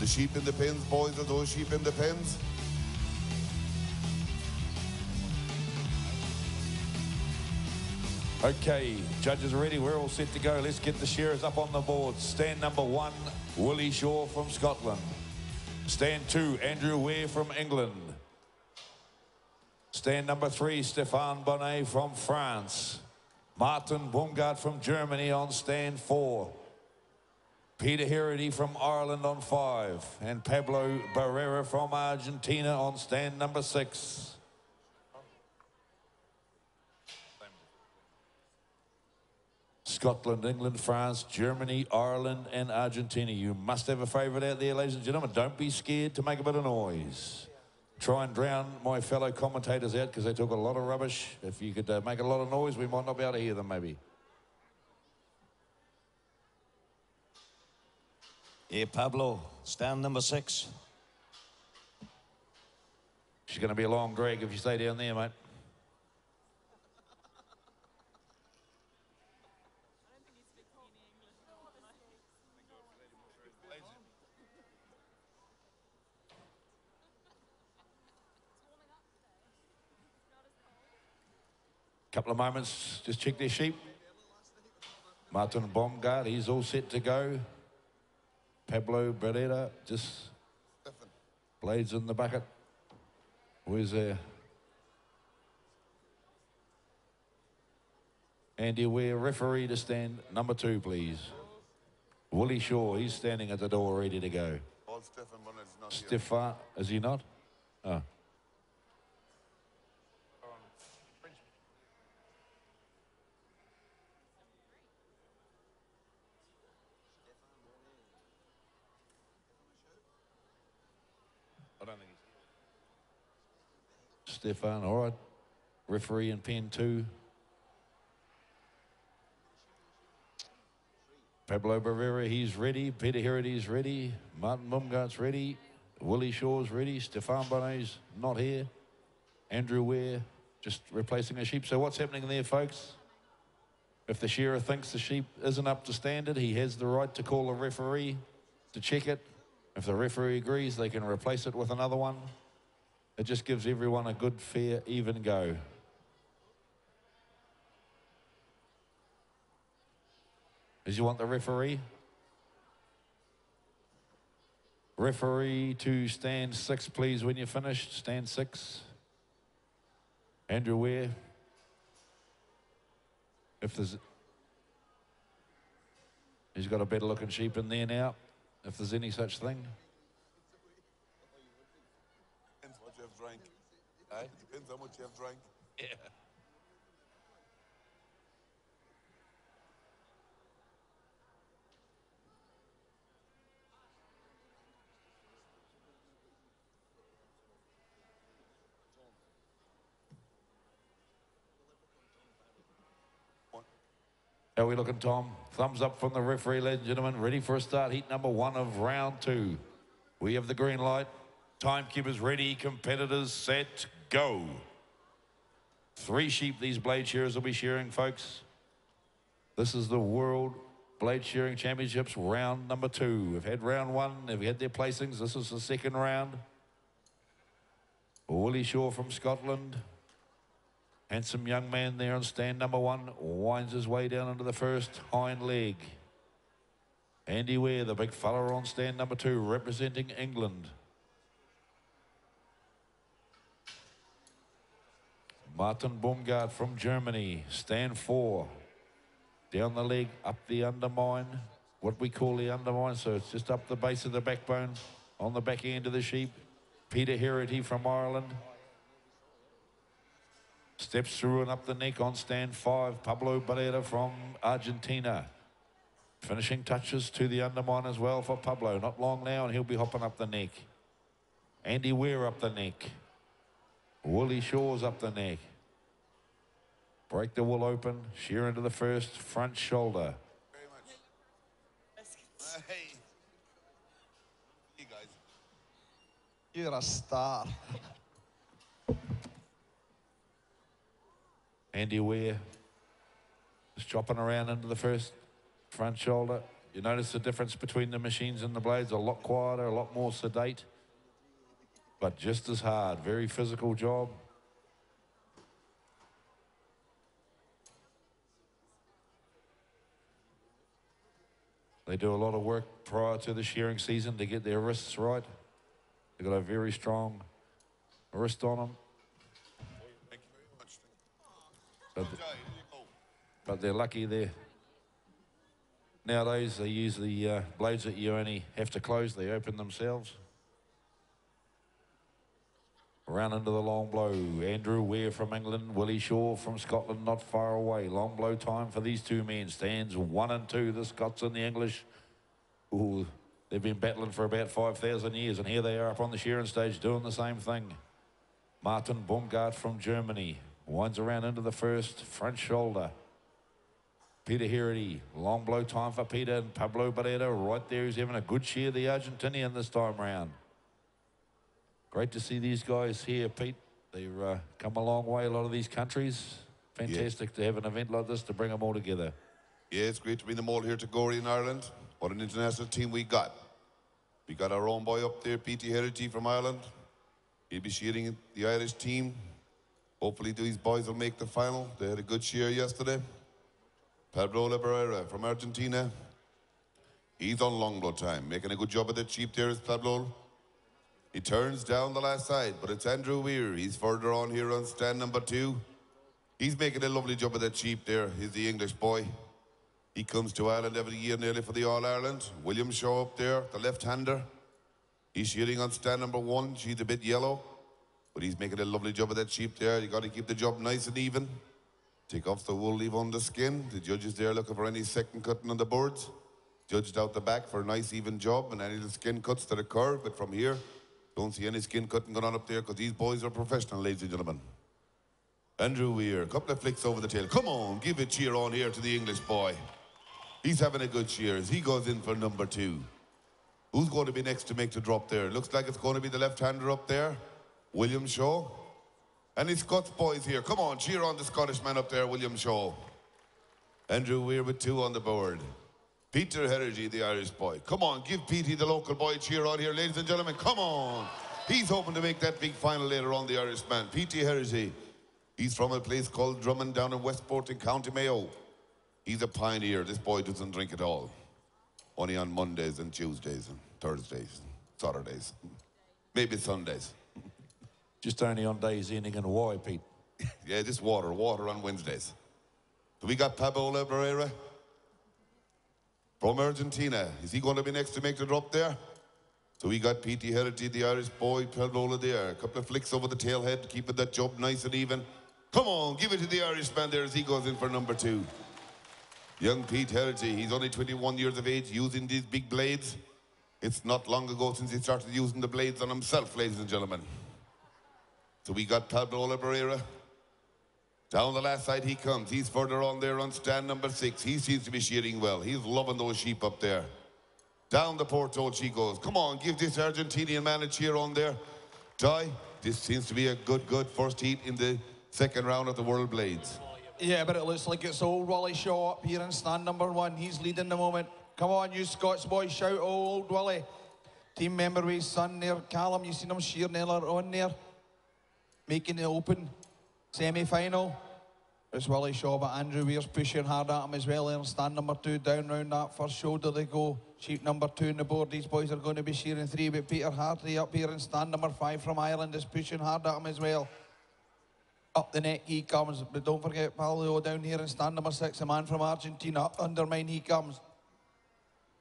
the sheep in the pens, boys? Are those sheep in the pens? Okay, judges are ready. We're all set to go. Let's get the shearers up on the board. Stand number 1, Willie Shaw from Scotland. Stand 2, Andrew Ware from England. Stand number 3, Stéphane Bonnet from France. Martin Baumgart from Germany on stand 4. Peter Herity from Ireland on 5. And Pablo Barrera from Argentina on stand number 6. Scotland, England, France, Germany, Ireland, and Argentina. You must have a favourite out there, ladies and gentlemen. Don't be scared to make a bit of noise. Try and drown my fellow commentators out because they talk a lot of rubbish. If you could make a lot of noise, we might not be able to hear them, maybe. Yeah, Pablo, stand number 6. She's going to be a long drag if you stay down there, mate. Couple of moments, just check their sheep. Martin Baumgart, he's all set to go. Pablo Barrera, just blades in the bucket. Where's Andy Ware, referee to stand number 2, please. Willie Shaw, he's standing at the door ready to go. Stéphane, is he not? Oh. I don't think he's here. Stéphane, all right. Referee in pen 2. Pablo Barrera, he's ready. Peter Herity's ready. Martin Baumgart's ready. Willie Shaw's ready. Stéphane Bonnet's not here. Andrew Ware just replacing a sheep. So what's happening there, folks? If the shearer thinks the sheep isn't up to standard, he has the right to call a referee to check it. If the referee agrees, they can replace it with another one. It just gives everyone a good, fair, even go. Does you want the referee? Referee to stand 6, please, when you're finished. Stand 6. Andrew Ware. If there's... He's got a better looking sheep in there now, if there's any such thing. Depends what you have drank. Eh? Depends how much you have drank. Yeah. How are we looking, Tom? Thumbs up from the referee, ladies and gentlemen. Ready for a start. Heat number 1 of round 2. We have the green light. Timekeepers ready. Competitors set. Go. 3 sheep these blade shearers will be shearing, folks. This is the World Blade Shearing Championships round number 2. We've had round 1. They've had their placings. This is the second round. Willie Shaw from Scotland. Handsome young man there on stand number 1. Winds his way down into the first hind leg. Andy Ware, the big fella, on stand number 2, representing England. Martin Baumgart from Germany, stand 4. Down the leg, up the undermine. What we call the undermine, so it's just up the base of the backbone on the back end of the sheep. Peter Herity from Ireland. Steps through and up the neck on stand 5. Pablo Barrera from Argentina. Finishing touches to the undermine as well for Pablo. Not long now and he'll be hopping up the neck. Andy Ware up the neck. Willie Shaw's up the neck. Break the wool open. Shear into the first front shoulder. Very much. Hey. You guys. You're a star. Andy Ware just chopping around into the first front shoulder. You notice the difference between the machines and the blades, a lot quieter, a lot more sedate, but just as hard. Very physical job. They do a lot of work prior to the shearing season to get their wrists right. They've got a very strong wrist on them. Thank you very much. But they're lucky there. Nowadays, they use the blades that you only have to close. They open themselves. Around into the long blow. Andrew Ware from England, Willie Shaw from Scotland, not far away. Long blow time for these two men. Stands 1 and 2, the Scots and the English. Ooh, they've been battling for about 5,000 years, and here they are up on the shearing stage doing the same thing. Martin Baumgart from Germany winds around into the first front shoulder. Peter Herity, long blow time for Peter, and Pablo Barrera right there. He's having a good shear, the Argentinian, this time round. Great to see these guys here, Pete. They've come a long way, a lot of these countries. Fantastic to have an event like this to bring them all together. Yeah, it's great to bring them all here to Gorey in Ireland. What an international team we got. We got our own boy up there, P.T. Heritage from Ireland. He'll be shearing the Irish team. Hopefully these boys will make the final. They had a good shear yesterday. Pablo Barrera from Argentina. He's on long blow time. Making a good job of that sheep there is Pablo. He turns down the last side, but it's Andrew Weir. He's further on here on stand number 2. He's making a lovely job of that sheep there. He's the English boy. He comes to Ireland every year nearly for the All-Ireland. William Shaw up there, the left-hander. He's shearing on stand number 1. She's a bit yellow, but he's making a lovely job of that sheep there. You got to keep the job nice and even. Take off the wool, leave on the skin. The judges there looking for any second cutting on the boards. Judged out the back for a nice even job, and any of the skin cuts that occur. But from here, don't see any skin cutting going on up there, because these boys are professional, ladies and gentlemen. Andrew Weir, a couple of flicks over the tail. Come on, give a cheer on here to the English boy. He's having a good cheer as he goes in for number 2. Who's going to be next to make the drop there? Looks like it's going to be the left-hander up there, William Shaw. And his Scots boys here. Come on, cheer on the Scottish man up there, William Shaw. Andrew Weir with 2 on the board. Peter Heritage, the Irish boy. Come on, give Petey, the local boy, a cheer on here, ladies and gentlemen. Come on. He's hoping to make that big final later on, the Irishman. Petey Heritage. He's from a place called Drummond down in Westport in County Mayo. He's a pioneer. This boy doesn't drink at all. Only on Mondays and Tuesdays and Thursdays, Saturdays, maybe Sundays. Just only on days ending in Y, Pete. Yeah, just water on Wednesdays. So we got Pablo Barrera from Argentina. Is he going to be next to make the drop there? So we got P.T. Heritage, the Irish boy, Pablo there. A couple of flicks over the tailhead, keeping that job nice and even. Come on, give it to the Irishman there as he goes in for number 2. Young Pete Heritage, he's only 21 years of age, using these big blades. It's not long ago since he started using the blades on himself, ladies and gentlemen. So we got Pablo Barrera. Down the last side he comes. He's further on there on stand number 6. He seems to be shearing well. He's loving those sheep up there. Down the porthole she goes. Come on, give this Argentinian man a cheer on there. Ty, this seems to be a good first heat in the second round of the World Blades. Yeah, but it looks like it's old Willie Shaw up here in stand number 1. He's leading the moment. Come on, you Scots boys, shout, oh, old Willie. Team member with his son there, Callum, you seen him shearing earlier on there. Making the open semi-final. It's Willie Shaw, but Andrew Weir's pushing hard at him as well. There in stand number 2, down round that first shoulder they go. Sheep number 2 on the board. These boys are going to be shearing 3, but Peter Hartley up here in stand number 5 from Ireland is pushing hard at him as well. Up the neck he comes, but don't forget Pablo down here in stand number 6, a man from Argentina. Up undermine he comes.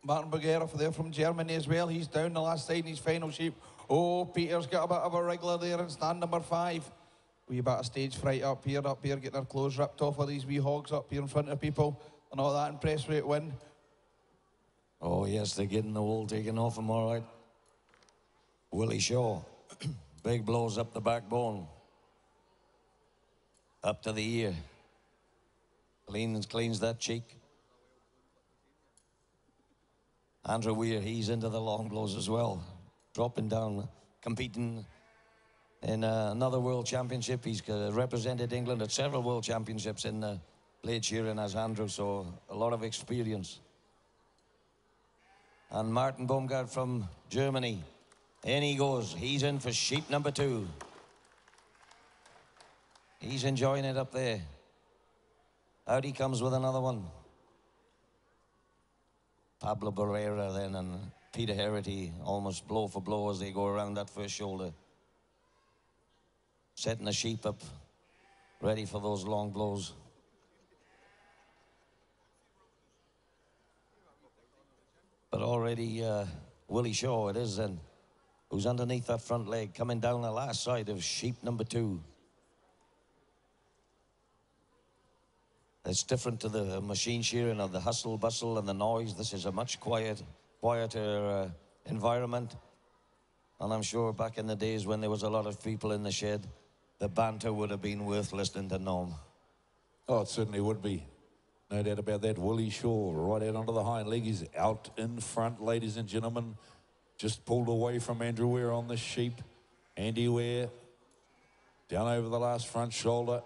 Martin Bergera there from Germany as well. He's down the last side in his final sheep. Oh, Peter's got a bit of a wriggler there in stand number 5. Wee bit of stage fright up here, getting their clothes ripped off of these wee hogs up here in front of people. They're not that impressed with it win. Oh, yes, they're getting the wool taken off them, all right. Willie Shaw. Big blows up the backbone. Up to the ear. Cleans that cheek. Andrew Weir, he's into the long blows as well. Dropping down, competing in another World Championship. He's represented England at several World Championships in blade shearing as Andrew, so a lot of experience. And Martin Baumgart from Germany. In he goes. He's in for sheep number 2. He's enjoying it up there. Out he comes with another one. Pablo Barrera then and Peter Herity almost blow for blow as they go around that first shoulder. Setting the sheep up, ready for those long blows. But already Willie Shaw it is then, who's underneath that front leg, coming down the last side of sheep number 2. It's different to the machine shearing of the hustle, bustle and the noise. This is a much quieter environment. And I'm sure back in the days when there was a lot of people in the shed, the banter would have been worth listening to Norm. Oh, it certainly would be. No doubt about that. Willie Shaw right out onto the hind leg. He's out in front, ladies and gentlemen. Just pulled away from Andrew Ware on the sheep. Andy Ware down over the last front shoulder.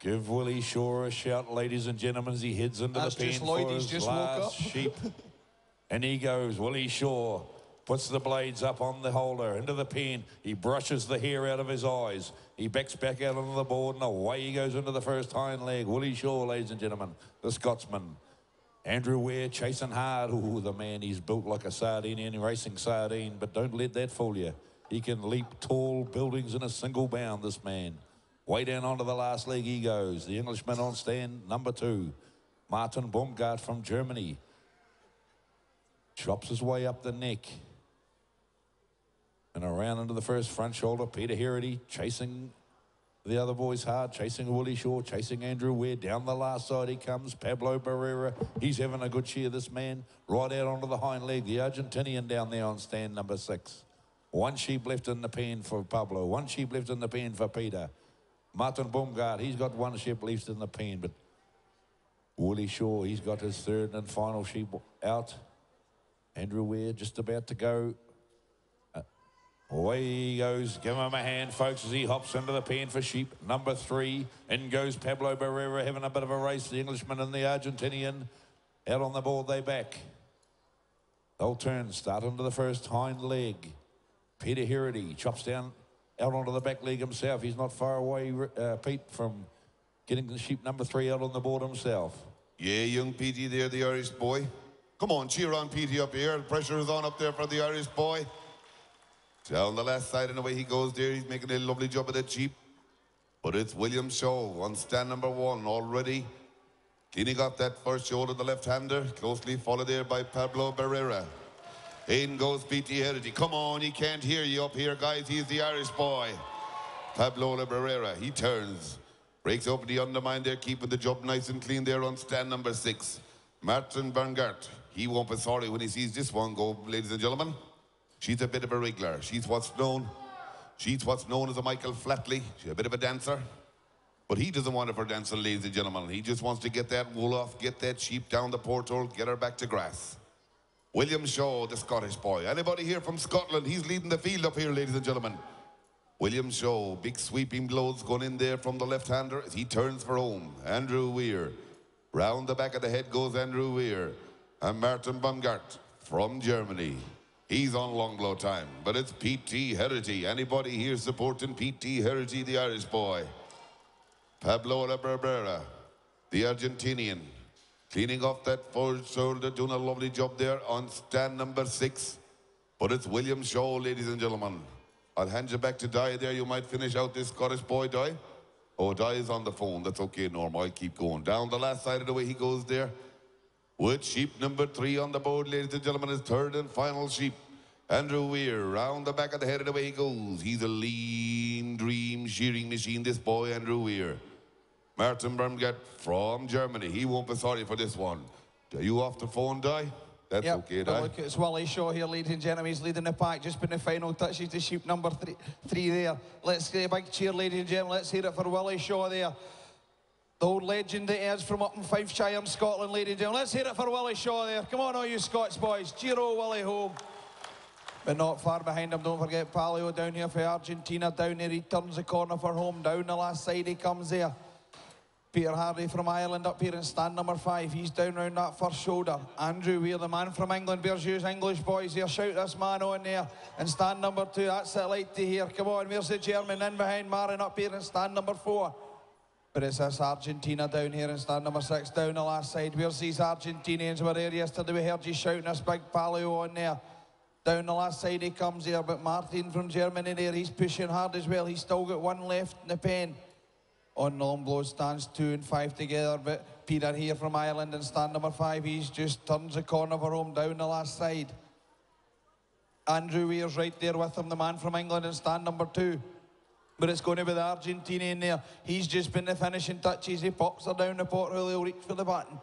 Give Willie Shaw a shout, ladies and gentlemen, as he heads into That's the pen just Lloyd, for he's his just woke last up. sheep. And he goes, Willie Shaw puts the blades up on the holder, into the pen. He brushes the hair out of his eyes. He backs back out onto the board, and away he goes into the first hind leg. Willie Shaw, ladies and gentlemen, the Scotsman. Andrew Ware chasing hard. Ooh, the man, he's built like a Sardinian racing sardine, but don't let that fool you. He can leap tall buildings in a single bound, this man. Way down onto the last leg he goes. The Englishman on stand number 2. Martin Baumgart from Germany. Chops his way up the neck. And around into the first front shoulder. Peter Herity chasing the other boys hard. Chasing Willie Shaw. Chasing Andrew Ware. Down the last side he comes. Pablo Barrera. He's having a good cheer, this man. Right out onto the hind leg. The Argentinian down there on stand number 6. 1 sheep left in the pen for Pablo. 1 sheep left in the pen for Peter. Martin Baumgart, he's got 1 sheep left in the pen, but Willie Shaw, he's got his 3rd and final sheep out. Andrew Ware just about to go. Away he goes. Give him a hand, folks, as he hops into the pen for sheep number 3. In goes Pablo Barrera, having a bit of a race. The Englishman and the Argentinian out on the board, they back. They'll turn, start into the first hind leg. Peter Herity chops down out onto the back leg himself. He's not far away, Pete, from getting the sheep number 3 out on the board himself. Yeah, young Petey there, the Irish boy. Come on, cheer on Petey up here. The pressure is on up there for the Irish boy. Down the left side and away he goes there. He's making a lovely job of that sheep. But it's William Shaw on stand number 1 already. Cleaning up that first shoulder, the left-hander. Closely followed there by Pablo Barrera. In goes Petey Herity. Come on, he can't hear you up here, guys. He's the Irish boy. Pablo Barrera, he turns. Breaks open the undermine there, keeping the job nice and clean there on stand number 6. Martin Baumgart, he won't be sorry when he sees this one go, ladies and gentlemen. She's a bit of a wriggler. She's what's known as a Michael Flatley. She's a bit of a dancer. But he doesn't want it for dancing, ladies and gentlemen. He just wants to get that wool off, get that sheep down the porthole, get her back to grass. William Shaw, the Scottish boy. Anybody here from Scotland? He's leading the field up here, ladies and gentlemen. William Shaw, big sweeping blows going in there from the left-hander as he turns for home. Andrew Weir. Round the back of the head goes Andrew Weir. And Martin Baumgart from Germany. He's on long blow time, but it's P.T. Herity. Anybody here supporting P.T. Herity, the Irish boy? Pablo Barrera, the Argentinian. Cleaning off that forward shoulder, doing a lovely job there on stand number 6. But it's William Shaw, ladies and gentlemen. I'll hand you back to Di there. You might finish out this Scottish boy, Di. Oh, Di is on the phone. That's okay, Norm. I'll keep going. Down the last side of the way he goes there. With sheep number 3 on the board, ladies and gentlemen, his 3rd and final sheep. Andrew Weir, round the back of the head of the way he goes. He's a lean dream shearing machine, this boy, Andrew Weir. Martin Baumgart from Germany. He won't be sorry for this one. Are you off the phone, Di? That's okay, Di. Look, it's Willie Shaw here, ladies and gentlemen. He's leading the pack. Just been the final touches to sheep number 3 there. Let's get a big cheer, ladies and gentlemen. Let's hear it for Willie Shaw there. The old legend that is from up in Fifeshire in Scotland, ladies and gentlemen. Let's hear it for Willie Shaw there. Come on, all you Scots boys. Cheer old Willie home. But not far behind him, don't forget Palio down here for Argentina. Down there, he turns the corner for home. Down the last side he comes there. Peter Hardy from Ireland up here in stand number 5. He's down round that first shoulder. Andrew Weir, the man from England, bears you English boys here. Shout this man on there. And stand number 2, that's it, like to hear. Come on, where's the German in behind Marin up here in stand number 4. But it's this Argentina down here in stand number 6, down the last side. Where's these Argentinians? Were there yesterday, we heard you shouting this big palio on there. Down the last side he comes here, but Martin from Germany there, he's pushing hard as well. He's still got one left in the pen. On the long blow stands 2 and 5 together, but Peter here from Ireland in stand number 5, he's just turns the corner for home down the last side. Andrew Weir's right there with him, the man from England in stand number 2. But it's going to be the Argentinian there. He's just been the finishing touches. He pops her down the porthole, he'll reach for the button.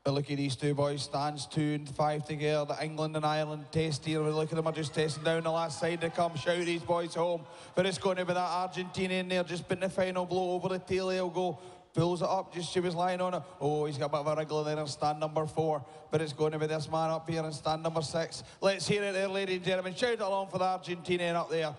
But look at these two boys, stands 2 and 5 together. The England and Ireland test here. Look at them, are just testing down the last side to come. Shout these boys home. But it's going to be that Argentinian there, just been the final blow over the tail. He'll go, pulls it up, just she was lying on it. Oh, he's got a bit of a wriggle there in stand number 4. But it's going to be this man up here in stand number 6. Let's hear it there, ladies and gentlemen. Shout it along for the Argentinian up there.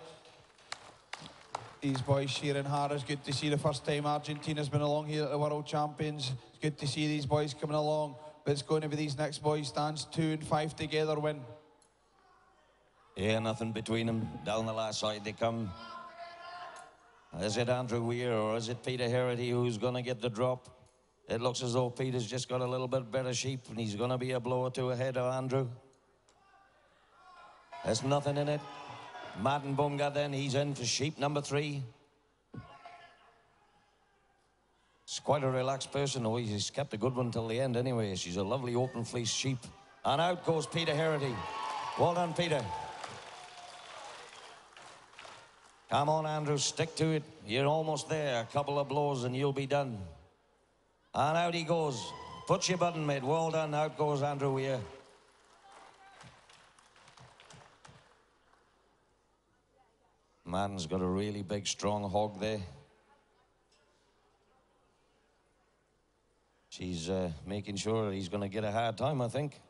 These boys shearing hard. It's good to see the first time Argentina's been along here at the World Champions. It's good to see these boys coming along. But it's going to be these next boys, stands 2 and 5 together win. Yeah, nothing between them. Down the last side they come. Is it Andrew Weir or is it Peter Herity who's going to get the drop? It looks as though Peter's just got a little bit better sheep and he's going to be a blow or two ahead of Andrew. There's nothing in it. Martin Bumga then, he's in for sheep number 3. He's quite a relaxed person. Oh, he's kept a good one till the end anyway. She's a lovely open fleece sheep. And out goes Peter Herity. Well done, Peter. Come on, Andrew, stick to it. You're almost there. A couple of blows and you'll be done. And out he goes. Put your button, mate. Well done. Out goes Andrew Weir. Man's got a really big, strong hog there. She's making sure he's going to get a hard time, I think.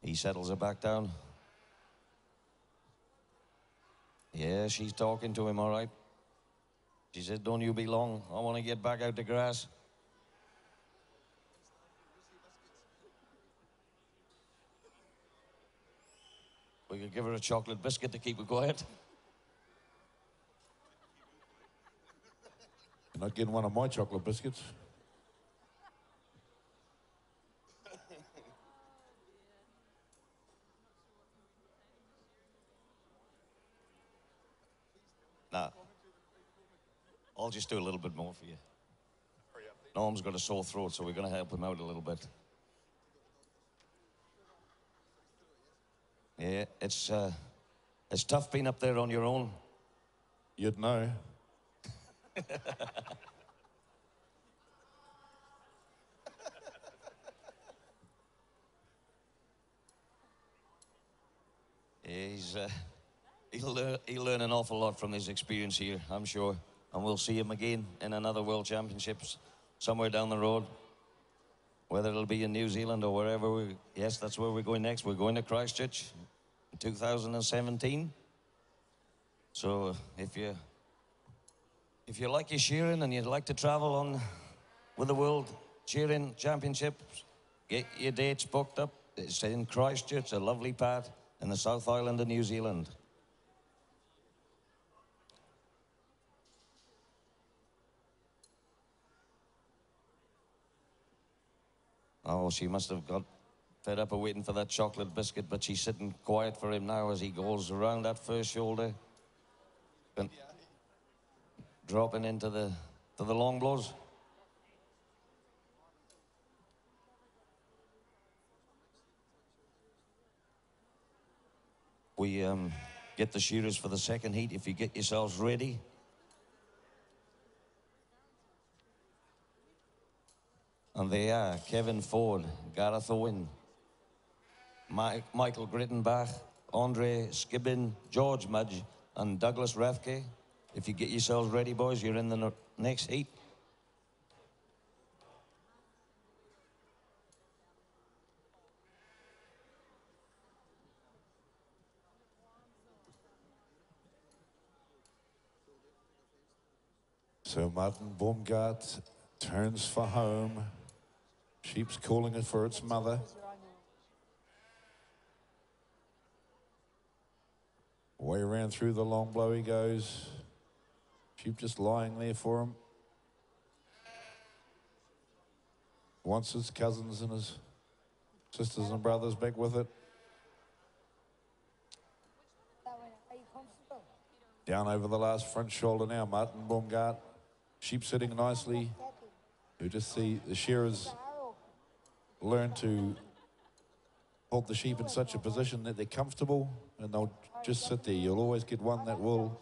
He settles her back down. Yeah, she's talking to him, all right. She said, don't you be long. I want to get back out the grass. We could give her a chocolate biscuit to keep her quiet. You're not getting one of my chocolate biscuits. Nah. I'll just do a little bit more for you. Norm's got a sore throat, so we're going to help him out a little bit. Yeah, it's tough being up there on your own. You'd know. Yeah, he'll learn an awful lot from his experience here, I'm sure. And we'll see him again in another World Championships somewhere down the road. Whether it'll be in New Zealand or wherever yes, that's where we're going next. We're going to Christchurch in 2017. So if you like your shearing and you'd like to travel on with the World Shearing Championships, get your dates booked up. It's in Christchurch, a lovely part in the South Island of New Zealand. Oh, she must have got fed up of waiting for that chocolate biscuit, but she's sitting quiet for him now as he goes around that first shoulder. And dropping into the long blows. We get the shearers for the second heat if you get yourselves ready. And they are Kevin Ford, Gareth Owen, Michael Grittenbach, Andre Skibbin, George Mudge, and Douglas Rathke. If you get yourselves ready, boys, you're in the next heat. So Martin Baumgart turns for home. Sheep's calling it for its mother. Way around through the long blow he goes. Sheep just lying there for him. Wants his cousins and his sisters and brothers back with it. Down over the last front shoulder now, Martin Baumgart. Sheep sitting nicely. You just see the shearers learn to hold the sheep in such a position that they're comfortable and they'll just sit there. You'll always get one that will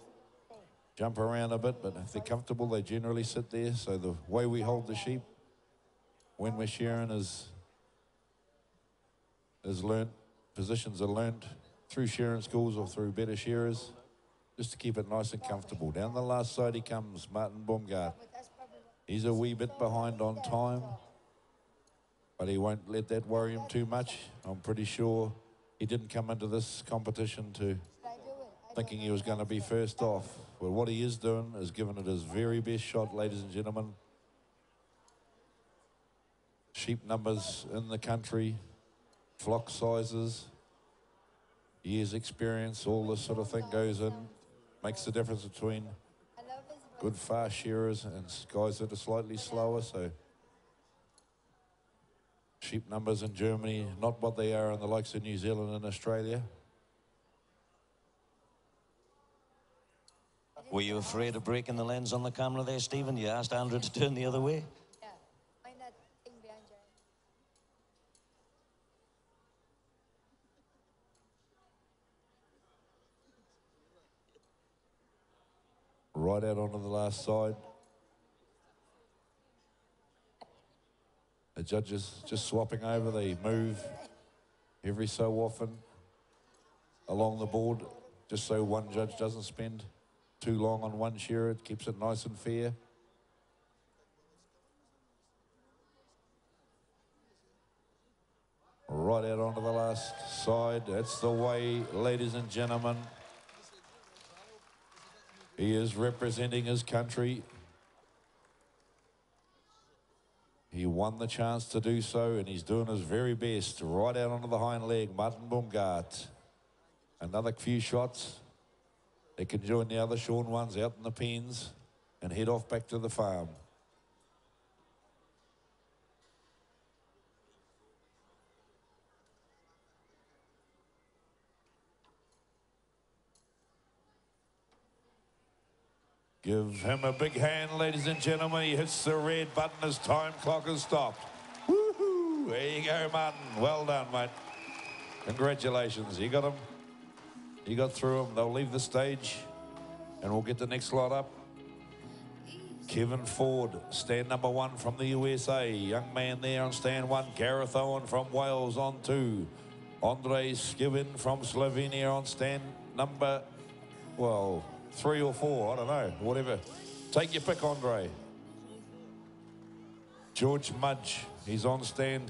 jump around a bit, but if they're comfortable, they generally sit there. So the way we hold the sheep when we're shearing is learnt, positions are learnt through shearing schools or through better shearers, just to keep it nice and comfortable. Down the last side he comes, Martin Baumgart. He's a wee bit behind on time, but he won't let that worry him too much. I'm pretty sure he didn't come into this competition thinking he was going to be first off. But what he is doing is giving it his very best shot, ladies and gentlemen. Sheep numbers in the country, flock sizes, years experience, all this sort of thing goes in, makes the difference between good fast shearers and guys that are slightly slower. So sheep numbers in Germany, not what they are in the likes of New Zealand and Australia. Were you afraid of breaking the lens on the camera there, Stephen? You asked Andrew to turn the other way? Yeah, mind that thing behind you. Right out onto the last side. The judges just swapping over. They move every so often along the board, just so one judge doesn't spend too long on one shearer. It keeps it nice and fair. Right out onto the last side. That's the way, ladies and gentlemen. He is representing his country. He won the chance to do so, and he's doing his very best. Right out onto the hind leg, Martin Baumgart. Another few shots. They can join the other shorn ones out in the pens and head off back to the farm. Give him a big hand, ladies and gentlemen. He hits the red button as time clock has stopped. Woohoo! There you go, Martin. Well done, mate. Congratulations. You got him. You got through them. They'll leave the stage, and we'll get the next lot up. Kevin Ford, stand number 1 from the USA. Young man there on stand 1. Gareth Owen from Wales on 2. Andrei Skivin from Slovenia on stand number, well, 3 or 4. I don't know. Whatever. Take your pick, Andre. George Mudge, he's on stand